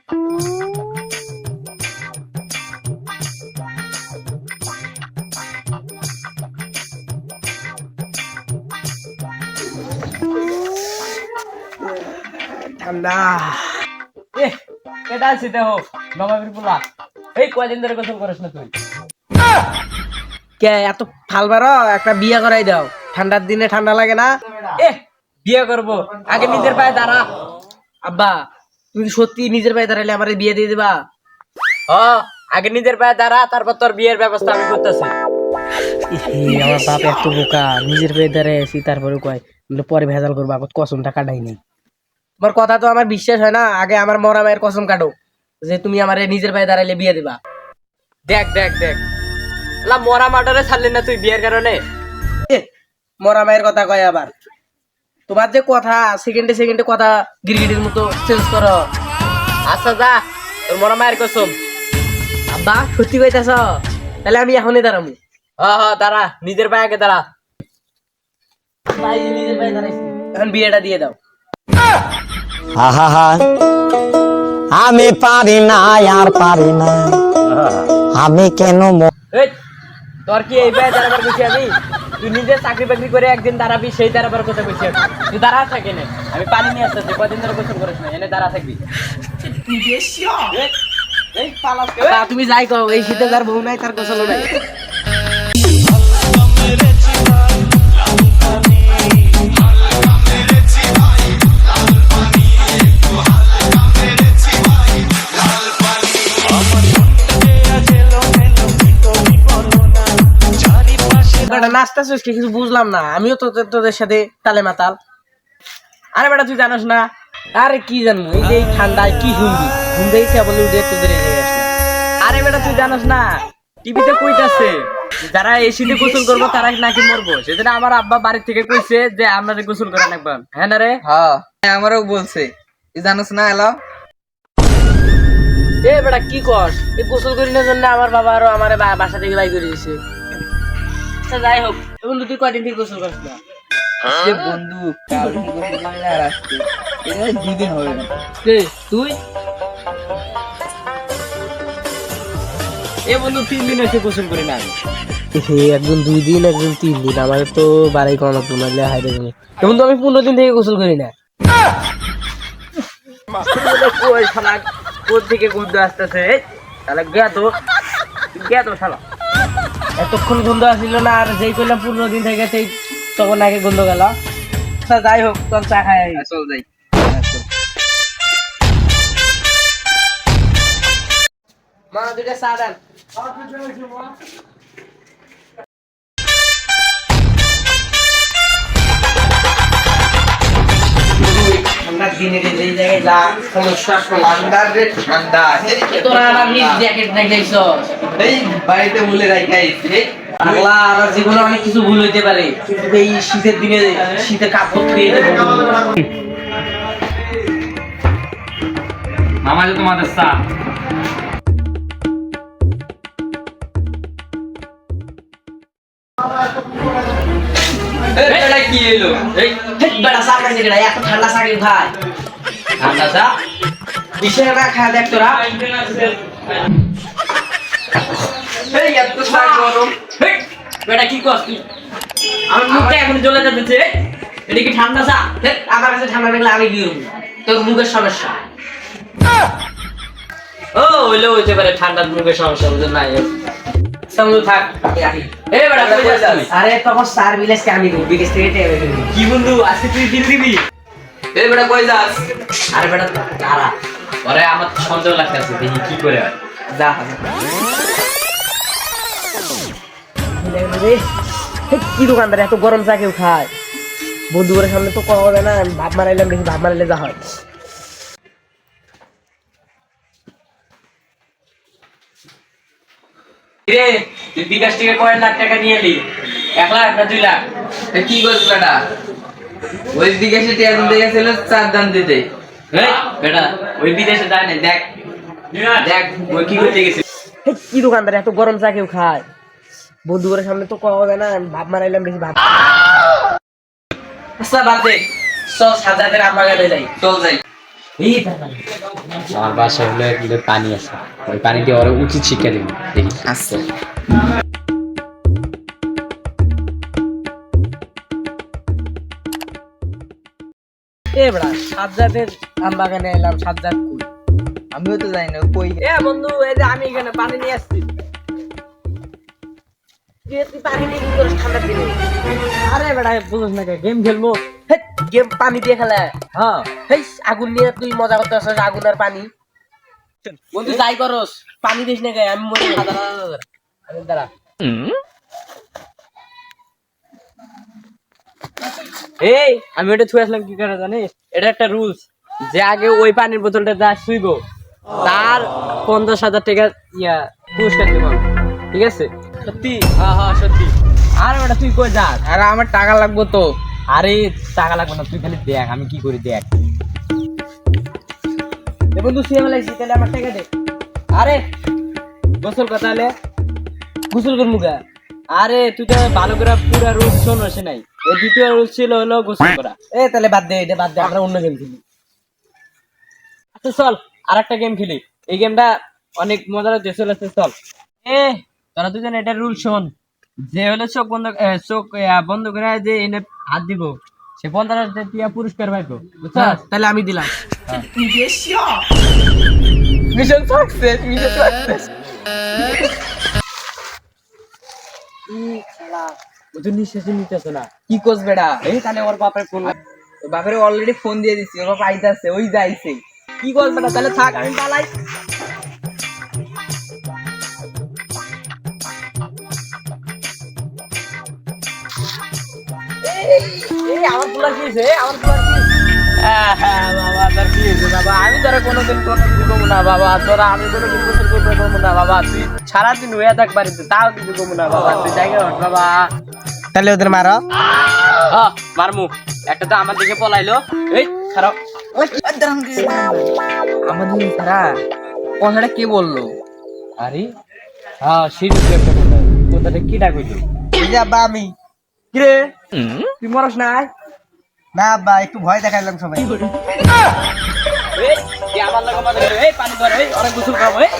ঠান্ডা এটা আছে দেখো নবাবের পোলা এই কয়দিন ধরে গোসল করিস না তুই কে এত ফালবার একটা বিয়ে করাই দাও ঠান্ডার দিনে ঠান্ডা লাগে না বিয়ে করব আগে নিজের পায়ে দাঁড়া আব্বা তুমি সত্যি নিজের পায়ে দাঁড়ালে আমার বিয়ে দিয়ে দিবা আগে নিজের পায়ে দাঁড়া তারপর তোর বিয়ের ব্যবস্থা আমি করতেছি আমার বাপ এত বোকা নিজের পায়ে দাঁড়াইছি তারপরে কয় পরে ভেজাল করবো আবার কসমটা কাটাই নেই তোমার কথা তো আমার বিশ্বাস হয় না আগে আমার মরা মায়ের কসম কাটো যে তুমি আমার নিজের পায়ে দাঁড়াইলে বিয়ে দিবা দেখ দেখ দেখ মরা মাটারে ছাড়লি না তুই বিয়ের কারণে মরা মায়ের কথা কয় আবার তোমার যে কথা সেকেন্ডে সেকেন্ডে কথা গিরগিটির মতো চেঞ্জ করো আচ্ছা যা তোর মরা মায়ের কসম আব্বা সত্যি কইতাছ তাহলে আমি এখনই দাঁড়াবো দাঁড়া নিজের পায়ে আগে দাঁড়া নিজের পায়ে দাঁড়াইছি এখন বিয়েটা দিয়ে দাও আমি পারি না আর পারি না আমি কেন তোর কি এই পায়ে দাঁড়াবার কইছি আমি তুই নিজে চাকরি বাকরি করে একদিন দাঁড়াবি সেই দাঁড়াবার কথা কইছি তুই দাঁড়া থাকি না আমি পানি নিয়ে আসতেছি কদিন ধরে গোসল করিস না এনে দাঁড়া থাকবি তুমি যাই কও এই শীতে যার বউ নাই তার গোসল নাই নাস্তা শেষ কিছু বুঝলাম না আমিও তো তোদের সাথে তালে মাতাল আরে বেটা তুই জানোস না আরে কি জানবো এই যে ঠান্ডায় কি শুনবি ঘুম দেখে বলে উঠে তোদের আরে বেটা তুই জানোস না টিভিতে কইতাছে যারা এই শীতে গোসল করবো তারা নাকি মরবো সেদিন আমার আব্বা বাড়ি থেকে কইছে যে আপনাদের গোসল করেন একবার হ্যাঁ না রে আমারও বলছে তুই জানোস না এলাও এ বেটা কি কস এই গোসল করিনের জন্য আমার বাবা আরো আমার বাসা থেকে বাই করে দিয়েছে যাই হোক বন্ধু তুই কয়দিন থেকে গোসল করিস না বন্ধু দুদিন হবে তুই এ বন্ধু 3 দিন হয়েছে গোসল করি না একজন 2 দিন একজন 3 দিন আমাদের তো বাড়াই কমানো তোমার হাইরে গেলে বন্ধু আমি 15 দিন থেকে গোসল করি না কই শালা কোথা থেকে গন্ধ আসতেছে তাহলে গে তো শালা এতক্ষণ গন্ধ আসছিল না আর যেই করলাম 15 দিন থেকে সেই তখন আগে গন্ধ গেল যাই হোক তোর চা খাই চল যাই মা দুইটা চা দেন ঠান্ডার দিনে যেই জায়গায় যা সমস্যা ঠান্ডা তোরা আমার নিজ জ্যাকেট দেখাইছ এই বাড়িতে বলে রাখাইছে আল্লাহ আমার জীবনে অনেক কিছু ভুল হইতে পারে কিন্তু এই শীতের দিনে শীতের কাপড় খেয়ে মামা যে তোমাদের চা কি এলো বেড়া চা খাইছে কেডা এত ঠান্ডা চা খেয়ে ভাই ঠান্ডা চা বিশে না খা দেখ তোরা এই এত চা গরম বেটা কি করছ তুই আমার মুখটা এখন জ্বলে যাচ্ছে এটা কি ঠান্ডা চা আমার কাছে ঠান্ডা লাগলে আমি কি করব তোর মুখের সমস্যা হইলে হইতে পারে ঠান্ডার মুখের সমস্যা বুঝে নাই সামনে থাক এই বেটা কই যাস আরে তখন স্যার বিলাসকে আমি বিদেশ থেকে টেবে কি বন্ধু আজকে তুই দিন দিবি এই বেটা কই যাস আরে বেটা দাঁড়া পরে আমার সন্দেহ লাগতেছে দেখি কি করে হয় যা কি দোকানদার এত গরম চা কেউ খায় বন্ধু করে সামনে তো কওয়া হবে না ভাব মারাইলাম দেখি ভাব মারাইলে যা হয় রে তুই বিকাশ থেকে কয় লাখ টাকা নিয়ে এলি 1 লাখ না 2 লাখ কি করছ বেটা ওই দিকে সে টিয়া দিতে গেছিল 4 দাম দিতে বেটা ওই বিদেশে যায় না দেখ দেখ ওই কি করতে গেছে কি দোকানদার এত গরম চা কেউ খায় বন্ধু করে সামনে তো কওয়া হবে না ভাব মারাইলাম বেশি ভাব আচ্ছা বাদ দে চল সাজাদের আমার গালে যাই চল যাই এই তাড়াতাড়ি। আমার বাসায় হলো এক লিটার পানি আছে, ওই পানি দিয়ে ওরা উচিত শিক্ষা দিব দেখি। আচ্ছা এ বড়া সাজ্জাদের আম বাগানে এলাম, সাজ্জাদ কই? আমিও তো জানি না কই। এ বন্ধু, এই যে আমি এখানে পানি নিয়ে আসছি। তুই পানি নিয়ে কি করিস ঠান্ডার দিনে? আরে বেটা বুঝছ না, গেম খেলবো। গেম পানি দিয়ে খেলে? হ্যাঁ। হেই আগুন নিয়ে তুই মজা করতে আসছিস, আগুন আর পানি। বন্ধু যাই করস, পানি দিস না গায়ে, আমি মরে যাবো। দাঁড়া। এই আমি ওটা ছুঁয়ে আসলাম কি করে জানিস? এটা একটা রুলস, যে আগে ওই পানির বোতলটা যা ছুঁইবো তার 50,000 টাকা পুরস্কার দেবো আমি। ঠিক আছে? সত্যি? হ্যাঁ হ্যাঁ সত্যি। আরে বেটা তুই কই যাস? আরে আমার টাকা লাগবে তো। আরে টাকা লাগবে না, তুই খালি দেখ আমি কি করি দেখ। এ বন্ধু শুয়ে মেলাইছি, তাহলে আমার টাকা দে। আরে গোসল কথা হলে গোসল করবো গা। আরে তুই তো ভালো করে পুরা রুলস শোন আসে নাই। এই দ্বিতীয় রুলস ছিল হলো গোসল করা। এ তাহলে বাদ দে, এটা বাদ দে, আমরা অন্য গেম খেলি। আচ্ছা চল আর একটা গেম খেলি, এই গেমটা অনেক মজার হচ্ছে, চল আসছে চল। এ তোরা দুজন এটা রুল শোন, যে হলো চোখ বন্ধ চোখ বন্ধ করে যে এনে হাত দিব, সে 50,000 টাকা পুরস্কার পাইবো, বুঝছস? তাহলে আমি দিলাম। Mission success, mission success. ওদের নিঃশ্বাসই নিতেছে না। কি কোস বেড়া? এই তাহলে ওর বাপের ফোন। বাপের অলরেডি ফোন দিয়ে দিছি, ওর বাপ আইতাছে, ওই যাইছে। কি করবে না, তাহলে থাক আমি পালাই। এই আমার পোলা কি হয়েছে? আমার পোলা কি হয়েছে? বাবা তোর কি হয়েছে বাবা? আমি তোরা কোনোদিন কোনো কিছু কমু না বাবা, তোরা আমি কোনোদিন গোসল করতে কমু না বাবা। তুই সারাদিন হয়ে থাক বাড়িতে, তাও কিছু কমু না বাবা, তুই জায়গা হট বাবা। তাহলে ওদের মারো। মারমু, একটা তো আমার দিকে পলাইলো। এই খারাপ আমাদের তারা কথাটা কে বললো? আরে হ্যাঁ সিরিয়াস একটা কথা, কথাটা কি ডাক হইলো? এই যে আব্বা আমি। কিরে তুই মরস নাই? না আব্বা, একটু ভয় দেখাইলাম সবাই। এই আমার লাগে মজা করে, এই পানি ধর, এই অনেক গোসল খাবো, এই